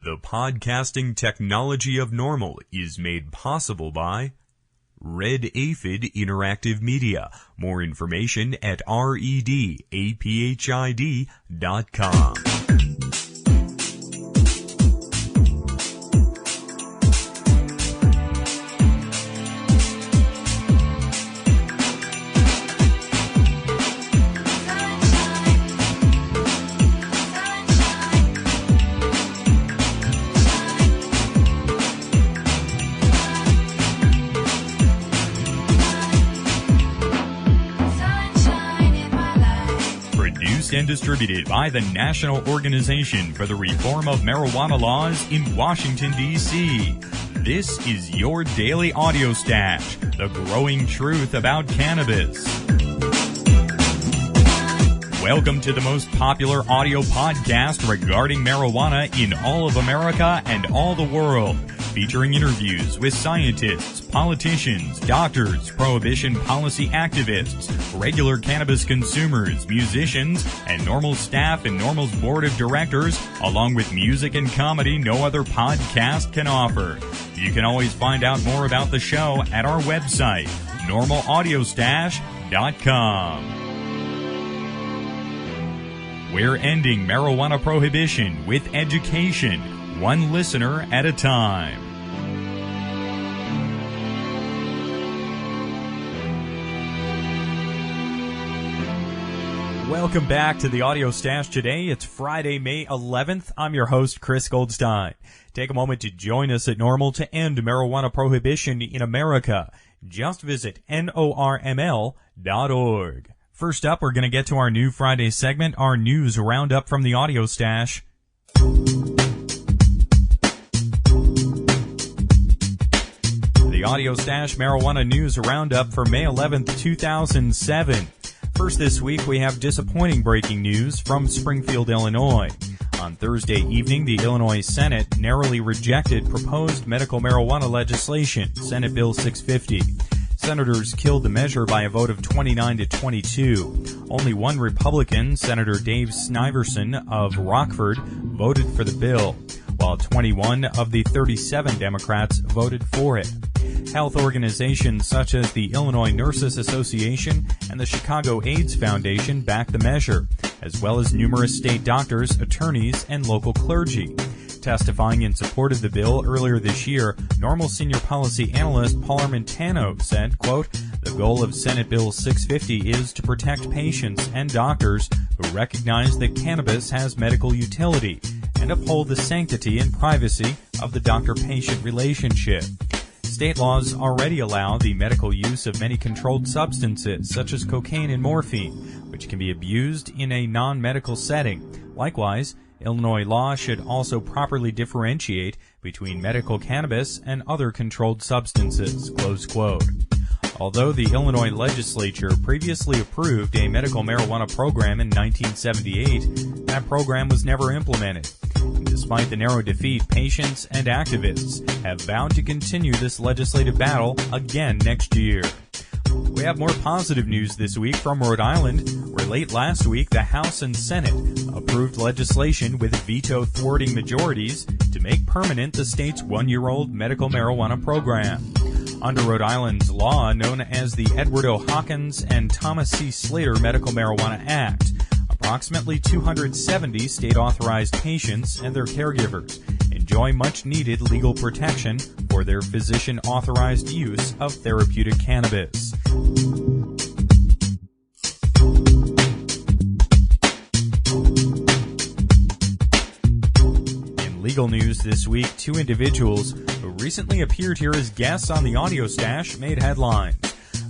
The podcasting technology of NORML is made possible by Red Aphid Interactive Media. More information at redapphid.com. And distributed by the National Organization for the Reform of Marijuana Laws in Washington, D.C. This is your daily audio stash, the growing truth about cannabis. Welcome to the most popular audio podcast regarding marijuana in all of America and all the world, featuring interviews with scientists, politicians, doctors, prohibition policy activists, regular cannabis consumers, musicians, and NORML staff and NORML's board of directors, along with music and comedy no other podcast can offer. You can always find out more about the show at our website, NORMLAudiostash.com. We're ending marijuana prohibition with education, one listener at a time. Welcome back to the Audio Stash today. It's Friday, May 11th. I'm your host, Chris Goldstein. Take a moment to join us at NORML to end marijuana prohibition in America. Just visit NORML.org. First up, we're going to get to our new Friday segment, our news roundup from the Audio Stash. The Audio Stash Marijuana News Roundup for May 11th, 2007. First this week, we have disappointing breaking news from Springfield, Illinois. On Thursday evening, the Illinois Senate narrowly rejected proposed medical marijuana legislation, Senate Bill 650. Senators killed the measure by a vote of 29 to 22. Only one Republican, Senator Dave Sniverson of Rockford, voted for the bill, while 21 of the 37 Democrats voted for it. Health organizations such as the Illinois Nurses Association and the Chicago AIDS Foundation backed the measure, as well as numerous state doctors, attorneys, and local clergy. Testifying in support of the bill earlier this year, NORML senior policy analyst Paul Armentano said, quote, "The goal of Senate Bill 650 is to protect patients and doctors who recognize that cannabis has medical utility and uphold the sanctity and privacy of the doctor-patient relationship. State laws already allow the medical use of many controlled substances, such as cocaine and morphine, which can be abused in a non-medical setting. Likewise, Illinois law should also properly differentiate between medical cannabis and other controlled substances," close quote. Although the Illinois legislature previously approved a medical marijuana program in 1978, that program was never implemented. Despite the narrow defeat, patients and activists have vowed to continue this legislative battle again next year. We have more positive news this week from Rhode Island, where late last week the House and Senate approved legislation with veto-thwarting majorities to make permanent the state's one-year-old medical marijuana program. Under Rhode Island's law known as the Edward O. Hawkins and Thomas C. Slater Medical Marijuana Act, approximately 270 state-authorized patients and their caregivers enjoy much-needed legal protection for their physician-authorized use of therapeutic cannabis. In legal news this week, two individuals who recently appeared here as guests on the Audio Stash made headlines.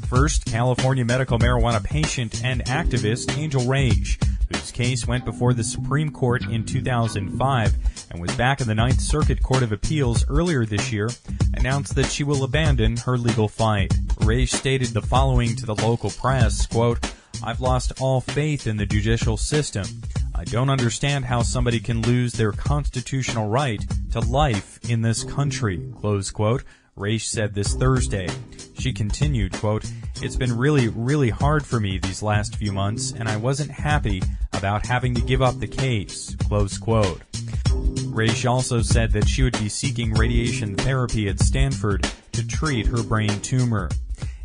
First, California medical marijuana patient and activist Angel Rage, whose case went before the Supreme Court in 2005 and was back in the Ninth Circuit Court of Appeals earlier this year, announced that she will abandon her legal fight. Rage stated the following to the local press, quote, "I've lost all faith in the judicial system. I don't understand how somebody can lose their constitutional right to life in this country," close quote. Raish said this Thursday. She continued, quote, "It's been really hard for me these last few months, and I wasn't happy about having to give up the case," close quote. Raish also said that she would be seeking radiation therapy at Stanford to treat her brain tumor.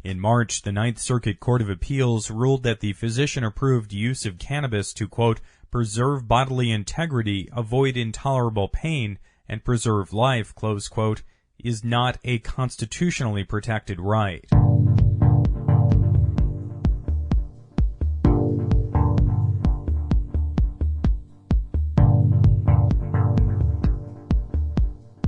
In March, the Ninth Circuit Court of Appeals ruled that the physician-approved use of cannabis to, quote, preserve bodily integrity, avoid intolerable pain, and preserve life, close quote, is not a constitutionally protected right.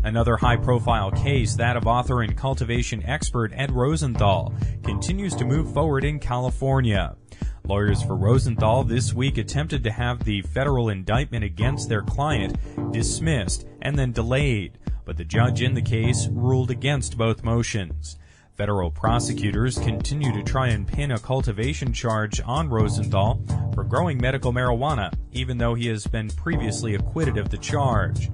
Another high-profile case, that of author and cultivation expert Ed Rosenthal, continues to move forward in California. Lawyers for Rosenthal this week attempted to have the federal indictment against their client dismissed and then delayed, but the judge in the case ruled against both motions. Federal prosecutors continue to try and pin a cultivation charge on Rosenthal for growing medical marijuana, even though he has been previously acquitted of the charge.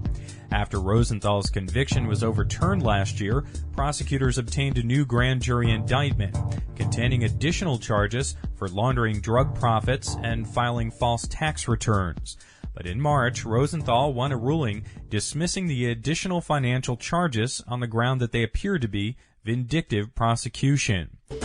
After Rosenthal's conviction was overturned last year, prosecutors obtained a new grand jury indictment containing additional charges for laundering drug profits and filing false tax returns. But in March, Rosenthal won a ruling dismissing the additional financial charges on the ground that they appear to be vindictive prosecution. Hey,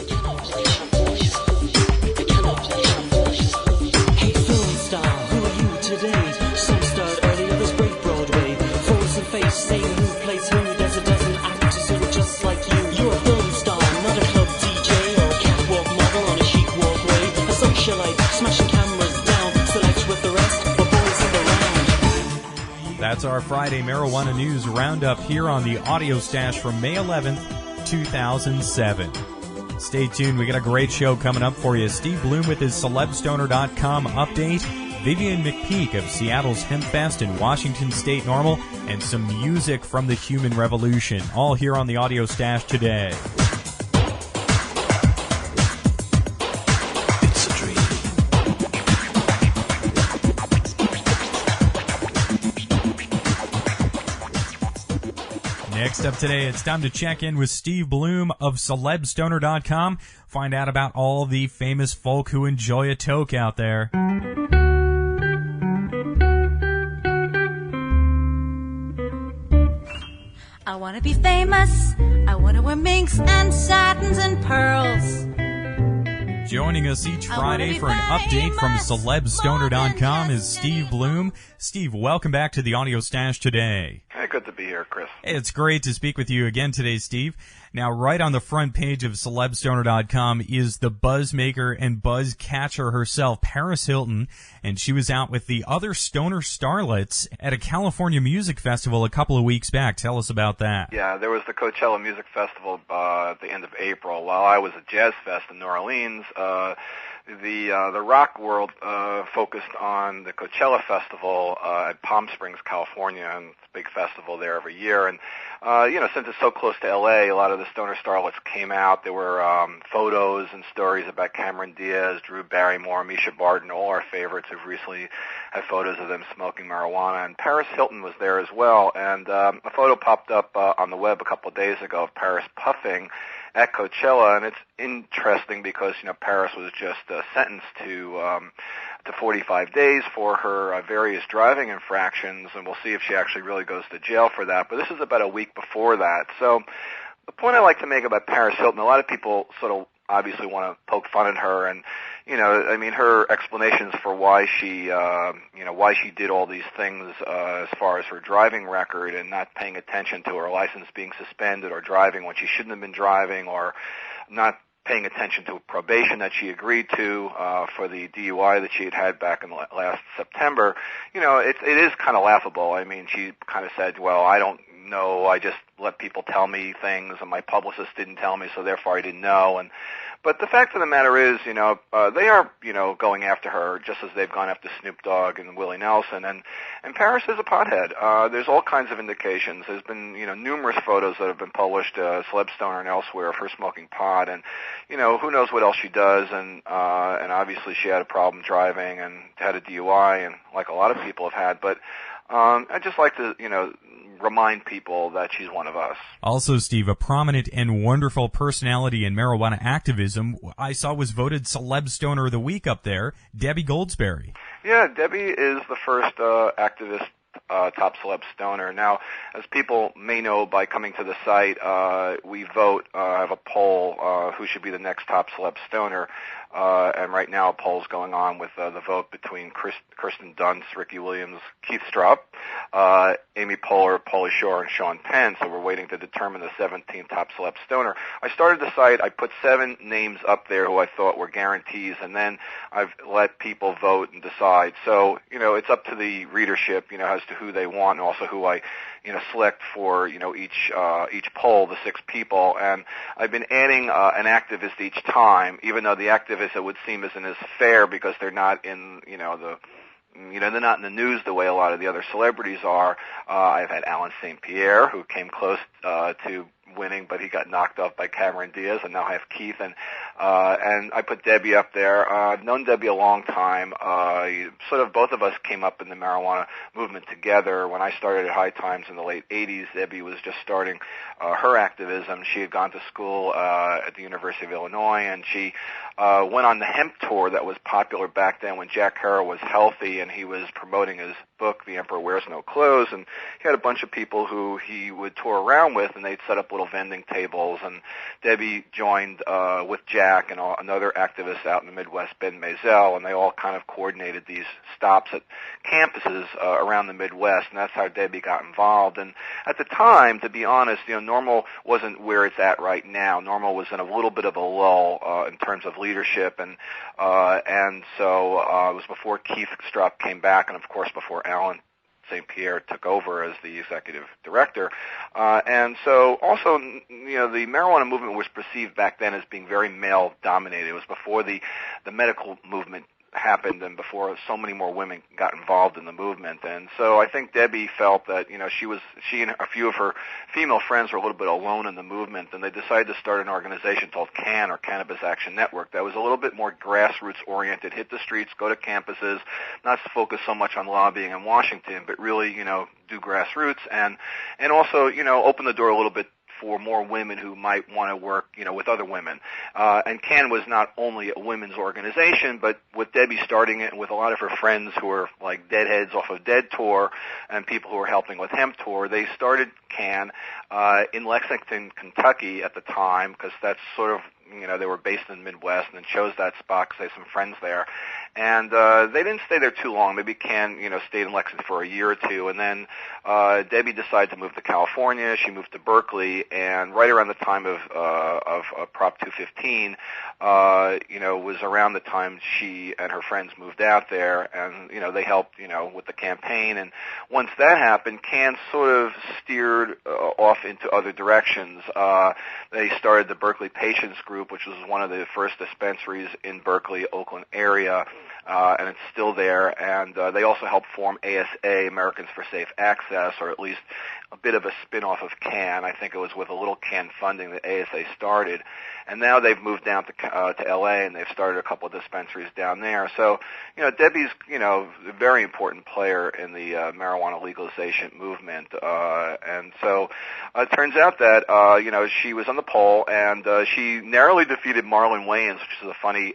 film star, who are you today? Some start early, others break Broadway. Force and face, saying who plays who. There's a dozen actors who are just like you. You're a film star, not a club DJ or a catwalk model on a chic walkway. A socialite, smashing cameras down. Select with the rest, for boys in the round. That's our Friday Marijuana News Roundup here on the Audio Stash from May 11th, 2007. Stay tuned. We got a great show coming up for you. Steve Bloom with his CelebStoner.com update, Vivian McPeak of Seattle's HempFest and Washington State NORML, and some music from the Human Revolution. All here on the Audio Stash today. It's a dream. Next up today, it's time to check in with Steve Bloom of CelebStoner.com. Find out about all the famous folk who enjoy a toke out there. I want to be famous. I want to wear minks and satins and pearls. Joining us each Friday for an update from CelebStoner.com is Steve Bloom. Steve, welcome back to the Audio Stash today. Hey, good to be here, Chris. It's great to speak with you again today, Steve. Now, right on the front page of CelebStoner.com is the buzz maker and buzz catcher herself, Paris Hilton, and she was out with the other stoner starlets at a California music festival a couple of weeks back. Tell us about that. Yeah, there was the Coachella Music Festival at the end of April. While I was at Jazz Fest in New Orleans, the rock world focused on the Coachella Festival at Palm Springs, California, and it's a big festival there every year. And since it's so close to LA, a lot of the stoner starlets came out. There were photos and stories about Cameron Diaz, Drew Barrymore, Misha Barton, all our favorites who've recently had photos of them smoking marijuana. And Paris Hilton was there as well. And a photo popped up on the web a couple of days ago of Paris puffing at Coachella, and it's interesting because Paris was just sentenced to 45 days for her various driving infractions, and we'll see if she actually really goes to jail for that. But this is about a week before that. So the point I like to make about Paris Hilton, a lot of people sort of obviously want to poke fun at her, and her explanations for why she did all these things as far as her driving record and not paying attention to her license being suspended or driving when she shouldn't have been driving or not paying attention to probation that she agreed to for the DUI that she had back in last September. It is kind of laughable. I mean, she kind of said, well, I don't know, I just let people tell me things, and my publicist didn't tell me, so therefore I didn't know. But the fact of the matter is, they are, going after her just as they've gone after Snoop Dogg and Willie Nelson. And Paris is a pothead. There's all kinds of indications. There's been, numerous photos that have been published, Celeb Stoner and elsewhere, of her smoking pot. And, who knows what else she does. And obviously she had a problem driving and had a DUI, and like a lot of people have had. But I'd just like to, remind people that she's one of us. Also, Steve, a prominent and wonderful personality in marijuana activism I saw was voted Celeb Stoner of the Week up there, Debbie Goldsberry. Yeah, Debbie is the first activist top celeb stoner. Now, as people may know by coming to the site, we vote, have a poll, who should be the next top celeb stoner. And right now a poll's going on with the vote between Kirsten Dunst, Ricky Williams, Keith Strupp, Amy Poehler, Pauly Shore, and Sean Penn. So we're waiting to determine the 17th top celeb stoner. I started the site. I put 7 names up there who I thought were guarantees, and then I've let people vote and decide. So, it's up to the readership, as to who they want, and also who I, select for, each poll, the 6 people. And I've been adding an activist each time, even though the activist, it would seem, isn't as fair because they're not in, they're not in the news the way a lot of the other celebrities are. I've had Alan St. Pierre, who came close to winning, but he got knocked off by Cameron Diaz, and now I have Keith, and I put Debbie up there. I've known Debbie a long time. Sort of both of us came up in the marijuana movement together. When I started at High Times in the late 80s, Debbie was just starting her activism. She had gone to school at the University of Illinois, and she went on the hemp tour that was popular back then when Jack Herer was healthy, and he was promoting his book, The Emperor Wears No Clothes, and he had a bunch of people who he would tour around with, and they'd set up little vending tables, and Debbie joined with Jack and another activist out in the Midwest, Ben Maisel, and they all kind of coordinated these stops at campuses around the Midwest, and that's how Debbie got involved. And at the time, to be honest, NORML wasn't where it's at right now. NORML was in a little bit of a lull in terms of leadership, and so it was before Keith Strupp came back, and of course before Alan St. Pierre took over as the executive director. And so also, the marijuana movement was perceived back then as being very male-dominated. It was before the medical movement happened and before so many more women got involved in the movement. And so I think Debbie felt that, she and a few of her female friends were a little bit alone in the movement, and they decided to start an organization called CAN, or Cannabis Action Network, that was a little bit more grassroots-oriented, hit the streets, go to campuses, not focus so much on lobbying in Washington, but really, do grassroots and also, open the door a little bit for more women who might want to work, with other women. And CAN was not only a women's organization, but with Debbie starting it and with a lot of her friends who were like deadheads off of Dead Tour and people who were helping with Hemp Tour, they started CAN in Lexington, Kentucky at the time, because that's sort of, they were based in the Midwest, and then chose that spot because they had some friends there. And they didn't stay there too long. Maybe CAN, stayed in Lexington for a year or two. And then Debbie decided to move to California. She moved to Berkeley. And right around the time of Prop 215, was around the time she and her friends moved out there. And, they helped, with the campaign. And once that happened, CAN sort of steered off into other directions. They started the Berkeley Patients Group, which was one of the first dispensaries in Berkeley, Oakland area, and it's still there. And they also helped form ASA, Americans for Safe Access, or at least a bit of a spin-off of CAN. I think it was with a little CAN funding that ASA started. And now they've moved down to L.A., and they've started a couple of dispensaries down there. So, Debbie's, a very important player in the marijuana legalization movement. And so it turns out that, she was on the poll, and she narrowly defeated Marlon Wayans, which is a funny,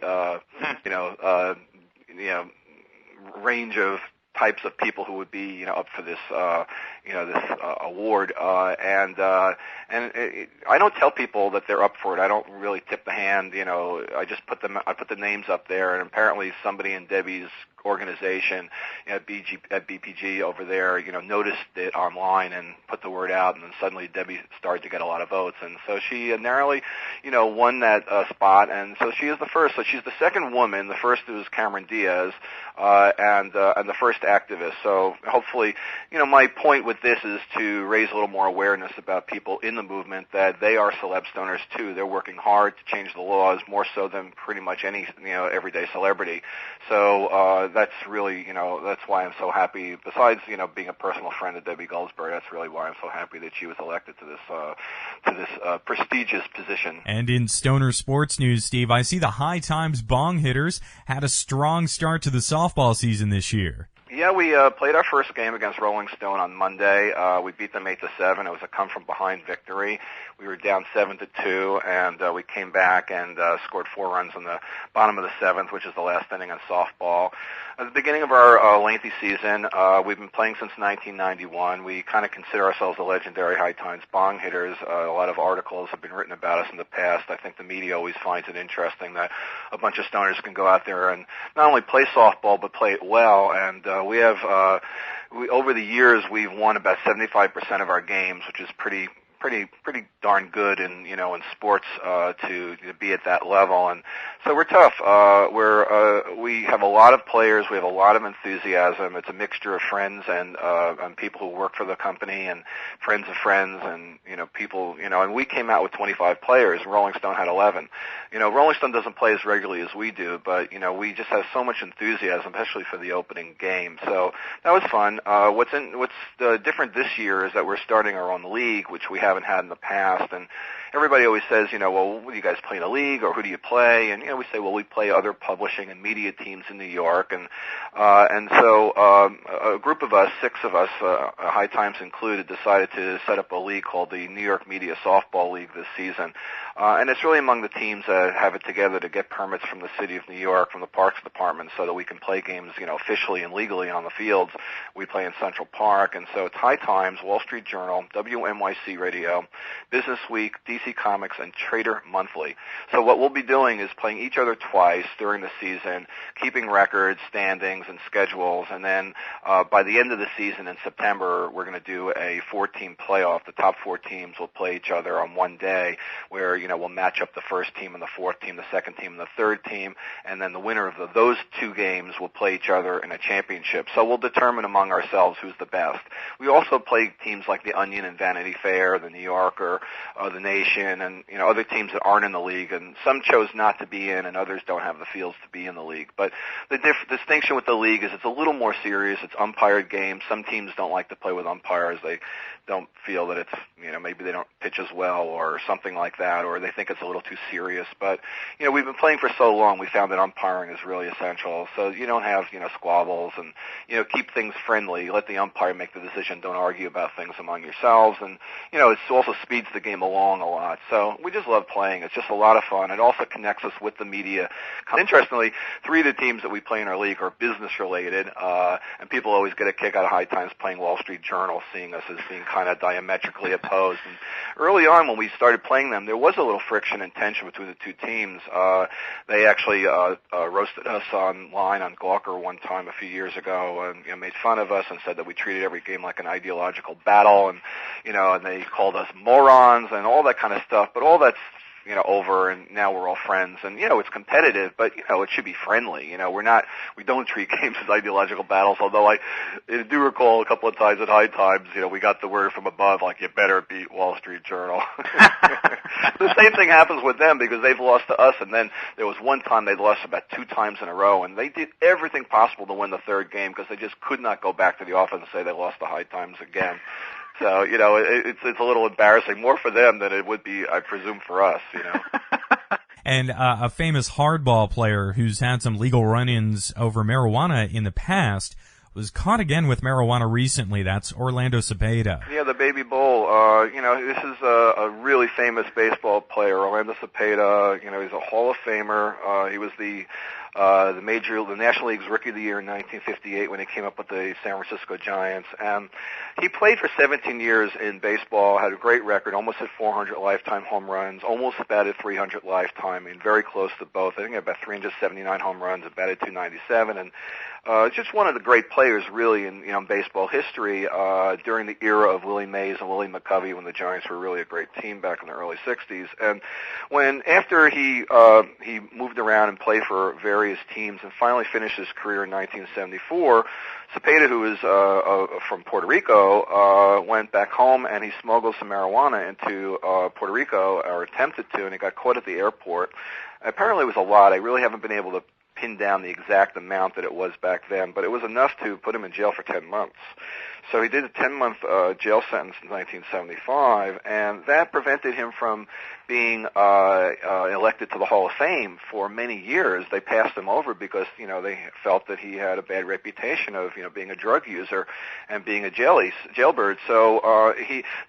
range of types of people who would be, up for this, this award. And I don't tell people that they're up for it. I don't really tip the hand. I just put the names up there, and apparently somebody in Debbie's organization at BPG over there, noticed it online and put the word out, and then suddenly Debbie started to get a lot of votes, and so she narrowly, won that spot, and so she is the first. So she's the second woman. The first was Cameron Diaz, and the first activist. So hopefully, my point with this is to raise a little more awareness about people in the movement that they are celeb stoners too. They're working hard to change the laws more so than pretty much any everyday celebrity. So that's really that's why I'm so happy. Besides being a personal friend of Debbie Goldsberry, that's really why I'm so happy that she was elected to this prestigious position. And in stoner sports news, Steve, I see the High Times Bong Hitters had a strong start to the softball season this year. Yeah, we played our first game against Rolling Stone on Monday. We beat them 8-7. It was a come-from-behind victory. We were down 7-2, and we came back and scored 4 runs in the bottom of the 7th, which is the last inning in softball. At the beginning of our lengthy season, we've been playing since 1991. We kind of consider ourselves the legendary High Times bong hitters. A lot of articles have been written about us in the past. I think the media always finds it interesting that a bunch of stoners can go out there and not only play softball but play it well. And we have, over the years, we've won about 75% of our games, which is pretty darn good in sports to be at that level. And so we're tough. We have a lot of players. We have a lot of enthusiasm. It's a mixture of friends and people who work for the company and friends of friends and people. And we came out with 25 players. Rolling Stone had 11. Rolling Stone doesn't play as regularly as we do, but we just have so much enthusiasm, especially for the opening game. So that was fun. What's different this year is that we're starting our own league, which we haven't had in the past, and everybody always says, well, do you guys play in a league, or who do you play? And we say, well, we play other publishing and media teams in New York, and so a group of us, 6 of us, High Times included, decided to set up a league called the New York Media Softball League this season, and it's really among the teams that have it together to get permits from the City of New York, from the Parks Department, so that we can play games, officially and legally on the fields. We play in Central Park, and so it's High Times, Wall Street Journal, WNYC Radio, Business Week, DC Comics, and Trader Monthly. So what we'll be doing is playing each other twice during the season, keeping records, standings, and schedules, and then by the end of the season in September, we're going to do a 4-team playoff. The top 4 teams will play each other on one day, where we'll match up the first team and the 4th team, the 2nd team and the 3rd team, and then the winner of those 2 games will play each other in a championship. So we'll determine among ourselves who's the best. We also play teams like the Onion and Vanity Fair, the New Yorker, the Nation, and other teams that aren't in the league, and some chose not to be in, and others don't have the fields to be in the league. But the distinction with the league is it's a little more serious. It's umpired games. Some teams don't like to play with umpires. They don't feel that it's maybe they don't pitch as well or something like that, or they think it's a little too serious. But we've been playing for so long, we found that umpiring is really essential. So you don't have squabbles, and keep things friendly. Let the umpire make the decision. Don't argue about things among yourselves, and it also speeds the game along a lot. So we just love playing. It's just a lot of fun. It also connects us with the media. Interestingly, 3 of the teams that we play in our league are business related, and people always get a kick out of High Times playing Wall Street Journal, seeing us as being kind of diametrically opposed. And early on, when we started playing them, there was a little friction and tension between the 2 teams. They actually roasted us online on Gawker one time a few years ago, and made fun of us and said that we treated every game like an ideological battle, and and they called us morons and all that kind of stuff. But all that's over, and now we're all friends, and it's competitive, but it should be friendly. We don't treat games as ideological battles. Although I do recall a couple of times at High Times, we got the word from above, like, you better beat Wall Street Journal. The same thing happens with them, because they've lost to us, and then there was one time they lost about 2 times in a row, and they did everything possible to win the 3rd game, because they just could not go back to the office and say they lost to High Times again. So, it's a little embarrassing, more for them than it would be, I presume, for us, And a famous hardball player who's had some legal run-ins over marijuana in the past was caught again with marijuana recently. That's Orlando Cepeda. Yeah, the Baby Bull. This is a really famous baseball player, Orlando Cepeda. He's a Hall of Famer. He was the National League's Rookie of the Year in 1958 when he came up with the San Francisco Giants. And he played for 17 years in baseball, had a great record, almost hit 400 lifetime home runs, almost batted 300 lifetime, very close to both. I think about 379 home runs, batted 297, and just one of the great players, really, in baseball history during the era of Willie Mays and Willie McCovey, when the Giants were really a great team back in the early 60s. And after he moved around and played for various teams and finally finished his career in 1974, Cepeda, who is from Puerto Rico, went back home, and he smuggled some marijuana into Puerto Rico, or attempted to, and he got caught at the airport. Apparently it was a lot. I really haven't been able to pin down the exact amount that it was back then, but it was enough to put him in jail for 10 months. So he did a 10-month jail sentence in 1975, and that prevented him from being elected to the Hall of Fame for many years. They passed him over because, they felt that he had a bad reputation of, being a drug user and being a jailbird. So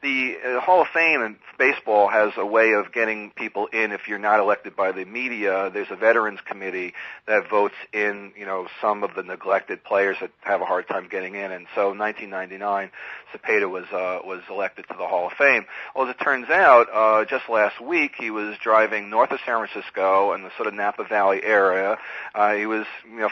the Hall of Fame in baseball has a way of getting people in if you're not elected by the media. There's a veterans committee that votes in, some of the neglected players that have a hard time getting in. And so in 1999, Cepeda was elected to the Hall of Fame. Well, as it turns out, just last week he was driving north of San Francisco in the sort of Napa Valley area. He was,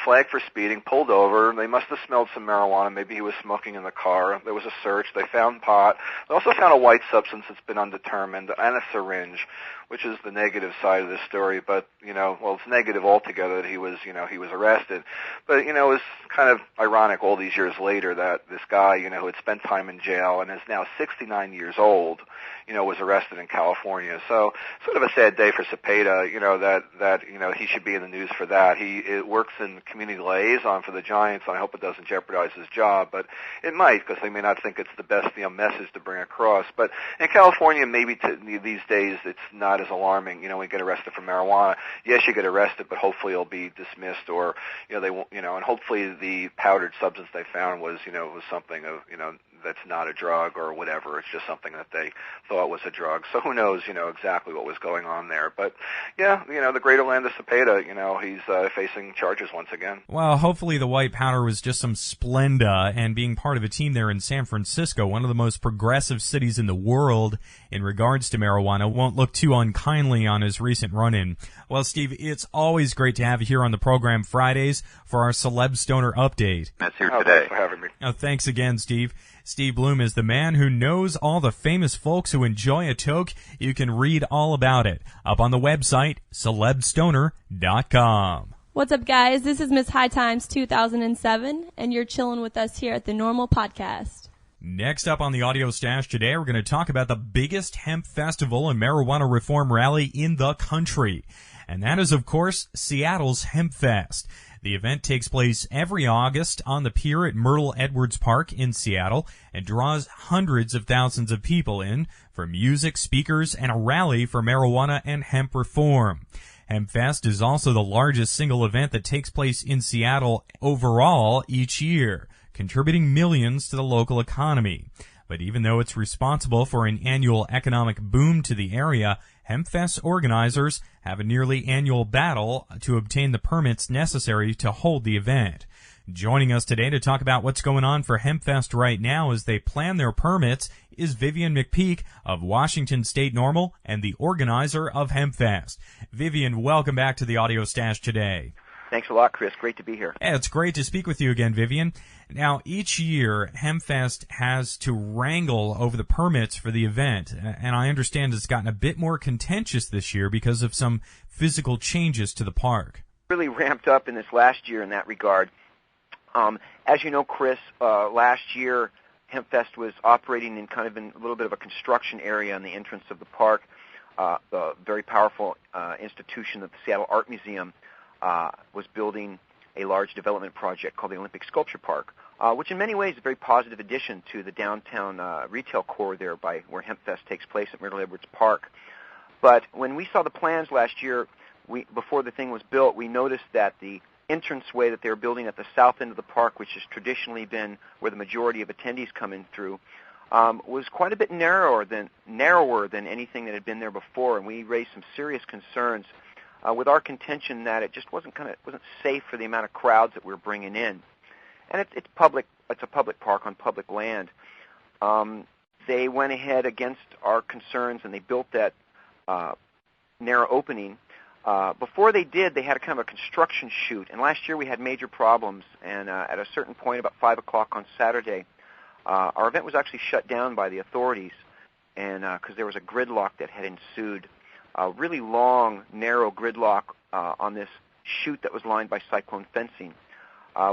flagged for speeding, pulled over. They must have smelled some marijuana. Maybe he was smoking in the car. There was a search. They found pot. They also found a white substance that's been undetermined and a syringe, which is the negative side of this story. But, it's negative altogether that he was arrested. But, it was kind of ironic all these years later that this guy, who had spent time in jail and is now 69 years old, was arrested in California. So sort of a sad day for Cepeda, that he should be in the news for that. He works in community liaison for the Giants, and I hope it doesn't jeopardize his job, but it might, because they may not think it's the best message to bring across. But in California, maybe these days it's not as alarming. When you get arrested for marijuana, yes, you get arrested, but hopefully it'll be dismissed, or they won't, and hopefully the powdered substance they found was something of that's not a drug or whatever. It's just something that they thought was a drug. So who knows, exactly what was going on there. But yeah, the great Orlando Cepeda, he's facing charges once again. Well, hopefully the white powder was just some Splenda, and being part of a team there in San Francisco, one of the most progressive cities in the world in regards to marijuana, won't look too unkindly on his recent run-in. Well, Steve, it's always great to have you here on the program Fridays for our Celeb Stoner Update. That's here today. Thanks for having me. Oh, thanks again, Steve. Steve Bloom is the man who knows all the famous folks who enjoy a toke. You can read all about it up on the website, celebstoner.com. What's up, guys? This is Miss High Times 2007, and you're chilling with us here at the NORML Podcast. Next up on the Audio Stash today, we're going to talk about the biggest hemp festival and marijuana reform rally in the country. And that is, of course, Seattle's Hemp Fest. The event takes place every August on the pier at Myrtle Edwards Park in Seattle and draws hundreds of thousands of people in for music, speakers, and a rally for marijuana and hemp reform. HempFest is also the largest single event that takes place in Seattle overall each year, contributing millions to the local economy. But even though it's responsible for an annual economic boom to the area, HempFest organizers have a nearly annual battle to obtain the permits necessary to hold the event. Joining us today to talk about what's going on for HempFest right now as they plan their permits is Vivian McPeak of Washington State NORML and the organizer of HempFest. Vivian, welcome back to the Audio Stash today. Thanks a lot, Chris. Great to be here. Yeah, it's great to speak with you again, Vivian. Now, each year, HempFest has to wrangle over the permits for the event, and I understand it's gotten a bit more contentious this year because of some physical changes to the park. Really ramped up in this last year in that regard. As you know, Chris, last year, HempFest was operating in kind of a little bit of a construction area in the entrance of the park. A very powerful institution, the Seattle Art Museum, was building a large development project called the Olympic Sculpture Park, which in many ways is a very positive addition to the downtown retail core there by where HempFest takes place at Myrtle Edwards Park. But when we saw the plans last year, before the thing was built, we noticed that the entranceway that they were building at the south end of the park, which has traditionally been where the majority of attendees come in through, was quite a bit narrower than anything that had been there before, and we raised some serious concerns with our contention that it just wasn't safe for the amount of crowds that we're bringing in. And it's public. It's a public park on public land. They went ahead against our concerns and they built that narrow opening. Before they did, they had a kind of a construction chute. And last year we had major problems. And at a certain point, about 5 o'clock on Saturday, our event was actually shut down by the authorities, and because there was a gridlock that had ensued. A really long, narrow gridlock on this chute that was lined by cyclone fencing.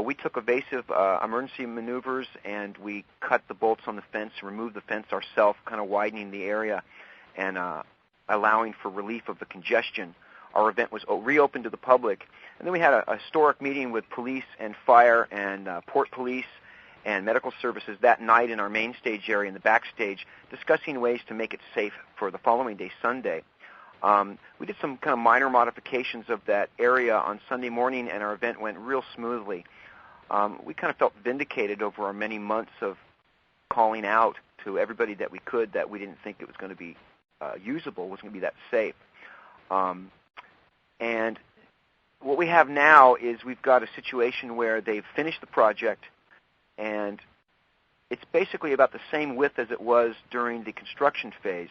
We took evasive emergency maneuvers, and we cut the bolts on the fence, removed the fence ourselves, kind of widening the area and allowing for relief of the congestion. Our event was reopened to the public, and then we had a historic meeting with police and fire and port police and medical services that night in our main stage area in the backstage, discussing ways to make it safe for the following day, Sunday. We did some kind of minor modifications of that area on Sunday morning, and our event went real smoothly. We kind of felt vindicated over our many months of calling out to everybody that we could that we didn't think it was going to be usable, wasn't going to be that safe. And what we have now is we've got a situation where they've finished the project, and it's basically about the same width as it was during the construction phase.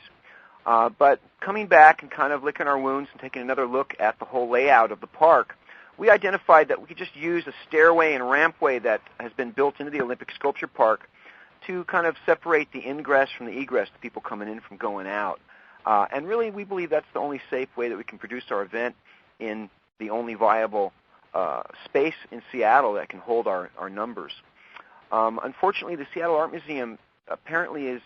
But coming back and kind of licking our wounds and taking another look at the whole layout of the park, we identified that we could just use a stairway and rampway that has been built into the Olympic Sculpture Park to kind of separate the ingress from the egress, the people coming in from going out. And really, we believe that's the only safe way that we can produce our event in the only viable space in Seattle that can hold our numbers. Unfortunately, the Seattle Art Museum apparently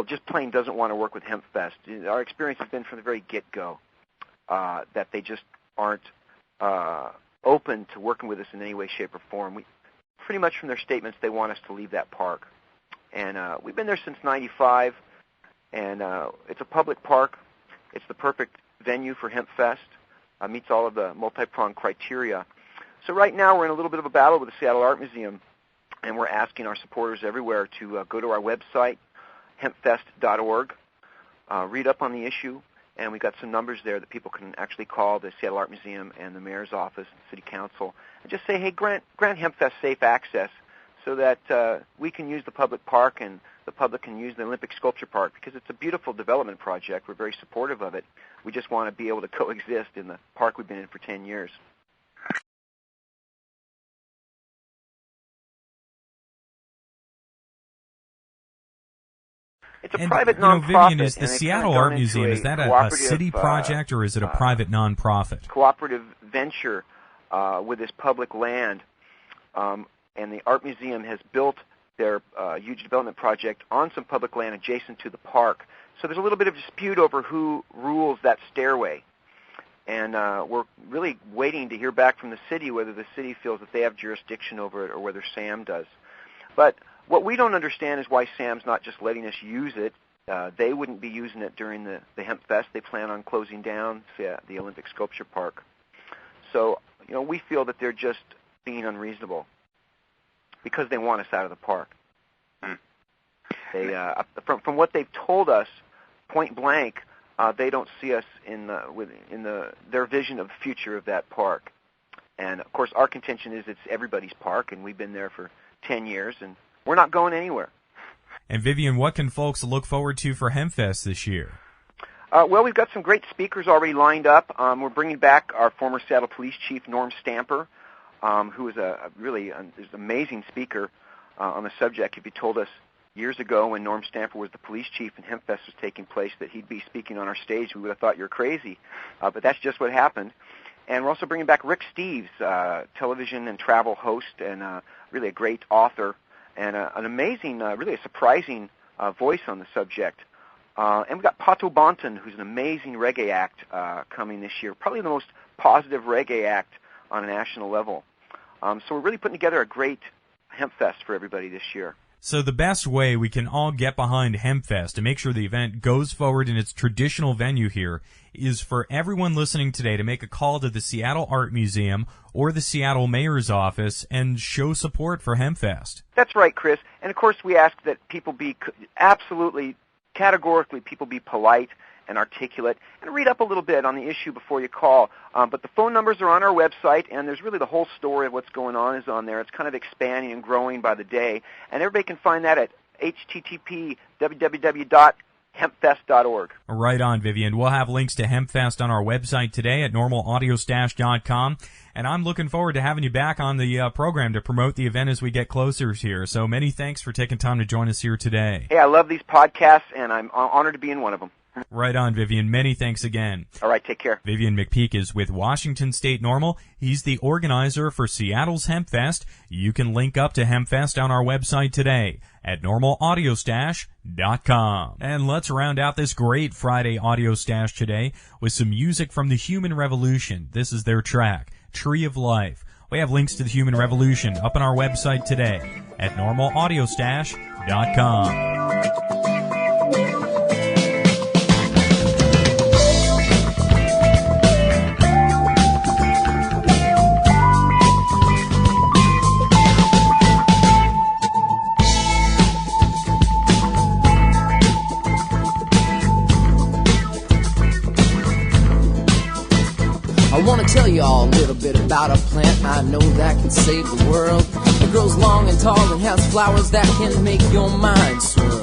just plain doesn't want to work with HempFest. Our experience has been from the very get-go that they just aren't open to working with us in any way, shape, or form. Pretty much from their statements, they want us to leave that park. And we've been there since '95, and it's a public park. It's the perfect venue for HempFest. Meets all of the multi-pronged criteria. So right now we're in a little bit of a battle with the Seattle Art Museum, and we're asking our supporters everywhere to go to our website, hempfest.org, read up on the issue, and we've got some numbers there that people can actually call the Seattle Art Museum and the Mayor's Office and City Council and just say, hey, grant HempFest safe access so that we can use the public park and the public can use the Olympic Sculpture Park, because it's a beautiful development project. We're very supportive of it. We just want to be able to coexist in the park we've been in for 10 years. It's a private nonprofit. Vivian, is the Seattle Art Museum, is that a city project or is it a private nonprofit? Cooperative venture with this public land. And the Art Museum has built their huge development project on some public land adjacent to the park. So there's a little bit of dispute over who rules that stairway. And we're really waiting to hear back from the city whether the city feels that they have jurisdiction over it or whether SAM does. But what we don't understand is why SAM's not just letting us use it. They wouldn't be using it during the HempFest. They plan on closing down the Olympic Sculpture Park. So, we feel that they're just being unreasonable because they want us out of the park. They, from what they've told us, point blank, they don't see us in their vision of the future of that park. And of course, our contention is it's everybody's park, and we've been there for 10 years, and we're not going anywhere. And Vivian, what can folks look forward to for HempFest this year? Well, we've got some great speakers already lined up. We're bringing back our former Seattle Police Chief, Norm Stamper, who is is an amazing speaker on the subject. If you told us years ago when Norm Stamper was the police chief and HempFest was taking place that he'd be speaking on our stage, we would have thought you're crazy. But that's just what happened. And we're also bringing back Rick Steves, television and travel host and really a great author and an amazing, really a surprising voice on the subject. And we've got Pato Bonton, who's an amazing reggae act coming this year, probably the most positive reggae act on a national level. So we're really putting together a great HempFest for everybody this year. So the best way we can all get behind HempFest to make sure the event goes forward in its traditional venue here is for everyone listening today to make a call to the Seattle Art Museum or the Seattle Mayor's Office and show support for HempFest. That's right, Chris. And of course we ask that people be absolutely, categorically, people be polite and articulate, and read up a little bit on the issue before you call. But the phone numbers are on our website, and there's really the whole story of what's going on is on there. It's kind of expanding and growing by the day, and everybody can find that at http://www.hempfest.org. Right on, Vivian. We'll have links to HempFest on our website today at normalaudiostash.com, and I'm looking forward to having you back on the program to promote the event as we get closer here. So many thanks for taking time to join us here today. Hey, I love these podcasts, and I'm honored to be in one of them. Right on, Vivian. Many thanks again. All right, take care. Vivian McPeak is with Washington State NORML. He's the organizer for Seattle's HempFest. You can link up to HempFest on our website today at normalaudiostash.com. And let's round out this great Friday audio stash today with some music from the Human Revolution. This is their track, Tree of Life. We have links to the Human Revolution up on our website today at normalaudiostash.com. I want to tell you all a little bit about a plant I know that can save the world. It grows long and tall and has flowers that can make your mind swirl.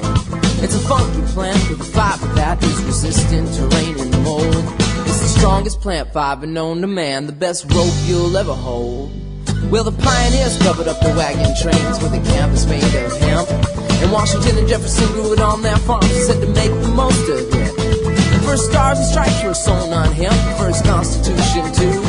It's a funky plant with a fiber that is resistant to rain and mold. It's the strongest plant fiber known to man, the best rope you'll ever hold. Well, the pioneers covered up the wagon trains with a canvas made of hemp. And Washington and Jefferson grew it on their farms and said to make the most of it. The first stars and stripes were sewn on hemp, the first Constitution too.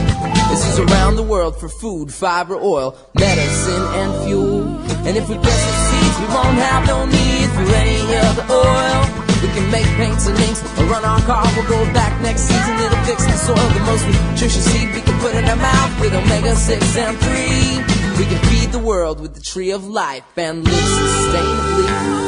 It's used around the world for food, fiber, oil, medicine, and fuel. And if we press its seeds, we won't have no need for any other oil. We can make paints and inks, or run our car, we'll go back next season. It'll fix the soil, the most nutritious seed we can put in our mouth with omega-6 and 3. We can feed the world with the tree of life and live sustainably.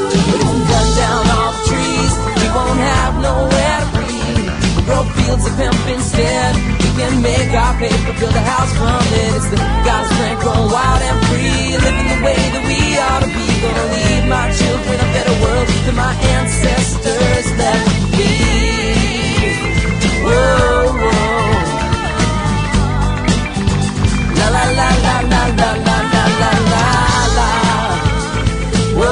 But if we cut down all the trees, we won't have nowhere to breathe. We'll grow fields of hemp instead. We can make our paper, build a house from it. It's the God's plant growing wild and free, living the way that we ought to be. Gonna leave my children a better world than my ancestors left me. Whoa, whoa. La la la la la la la la la la. Whoa, whoa.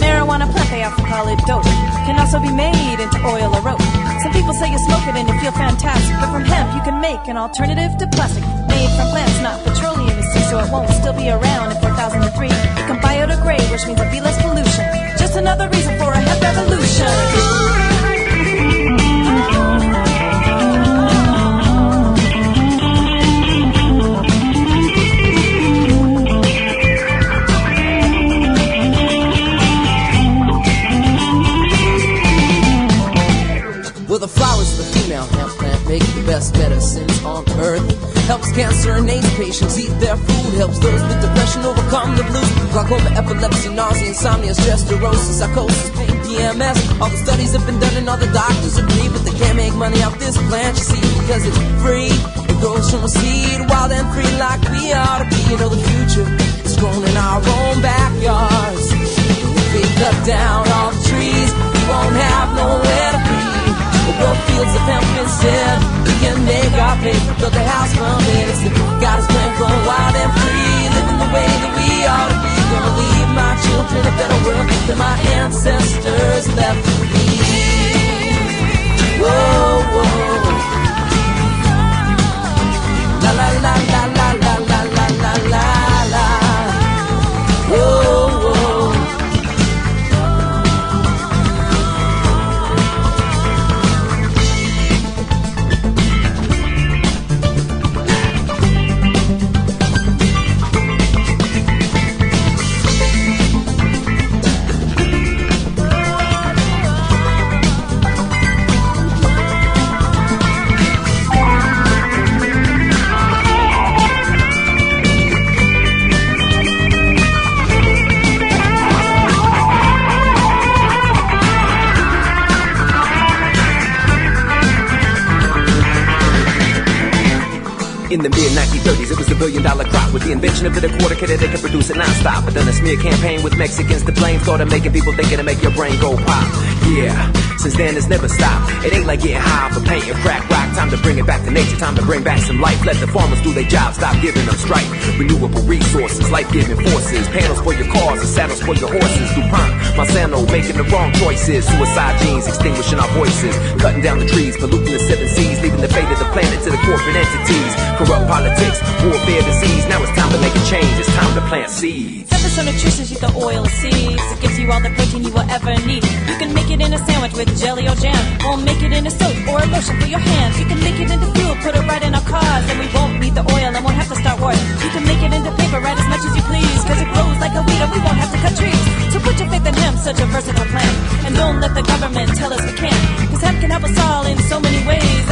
Marijuana plant, they often call it dope, can also be made into oil or rope. Some people say you smoke it and you feel fantastic, but from hemp you can make an alternative to plastic. Made from plants, not petroleum, you see, so it won't still be around in 4003. It can biodegrade, which means there'll be less pollution. Just another reason for a hemp revolution. Well, the flowers of the female hemp plant make the best medicines on earth. Helps cancer and AIDS patients eat their food. Helps those with depression overcome the blues. Glaucoma, epilepsy, nausea, insomnia, stress, neurosis, psychosis, pain, PMS. All the studies have been done and all the doctors agree, but they can't make money off this plant, you see, because it's free. It grows from a seed, wild and free like we ought to be. You know the future is grown in our own backyards. If we cut down all the trees, we won't have nowhere to be. We'll grow fields of hemp instead. We can make our paper, build a house from it. It's the God's plan growing wild and free, living the way that we ought to be. Gonna leave my children a better world than my ancestors left me. Whoa, whoa. La la la la la la la la la la la. Whoa, whoa. In the mid-1930s, it was $1 billion crop. With the invention of the quarter cutter, they could produce it non-stop. I done a smear campaign with Mexicans to blame. Started making people think it'll make your brain go pop. Yeah, since then it's never stopped. It ain't like getting high for paint and crack rock. Time to bring it back to nature, time to bring back some life. Let the farmers do their job, stop giving them strife. Renewable resources, life-giving forces. Panels for your cars and saddles for your horses. DuPont, Monsanto, making the wrong choices. Suicide genes, extinguishing our voices. Cutting down the trees, polluting the 7 seas. Leaving the fate of the planet to the corporate entities. Corrupt politics, warfare, disease. Now it's time to make a change. It's time to plant seeds. Never so nutritious, eat the oil seeds. It gives you all the protein you will ever need. You can make it in a sandwich with jelly or jam, or make it in a soap or a lotion for your hands. You can make it into fuel, put it right in our cars, and we won't need the oil and won't have to start wars. You can make it into paper, write as much as you please, cause it grows like a weed and we won't have to cut trees. So put your faith in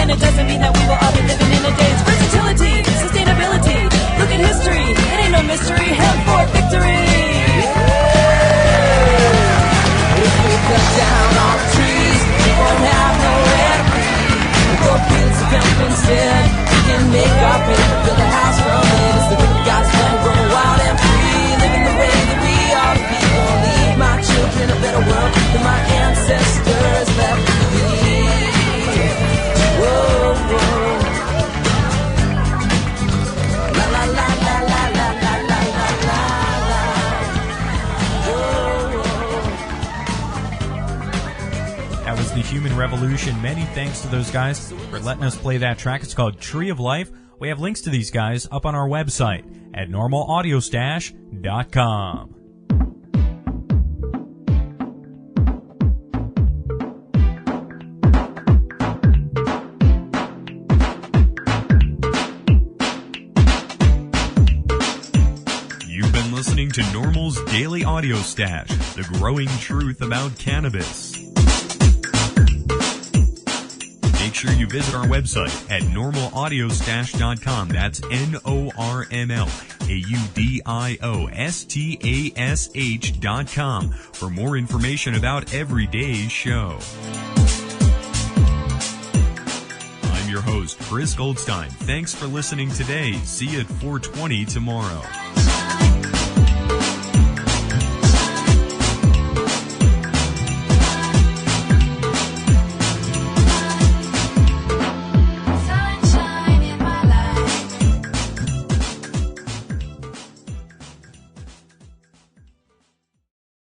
And it doesn't mean that we will all be living in a daze. Versatility, sustainability, look at history. It ain't no mystery, hemp for victory. If we cut down all the trees, we won't have nowhere to breathe. We'll go fields of hemp instead. We can make our paper, build a house from it. It's the good God's plan, grow wild and free. Living the way that we ought to be. Gonna leave my children a better world than my ancestors left me. Whoa, whoa. La la la la la la la la la la. Whoa, whoa. That was the Human Revolution. Many thanks to those guys for letting us play that track. It's called Tree of Life. We have links to these guys up on our website at normalaudiostash.com. You've been listening to NORML's Daily Audio Stash, the growing truth about cannabis. Make sure you visit our website at normalaudiostash.com. That's NORMLAUDIOSTASH.com for more information about every day's show. I'm your host, Chris Goldstein. Thanks for listening today. See you at 4:20 tomorrow.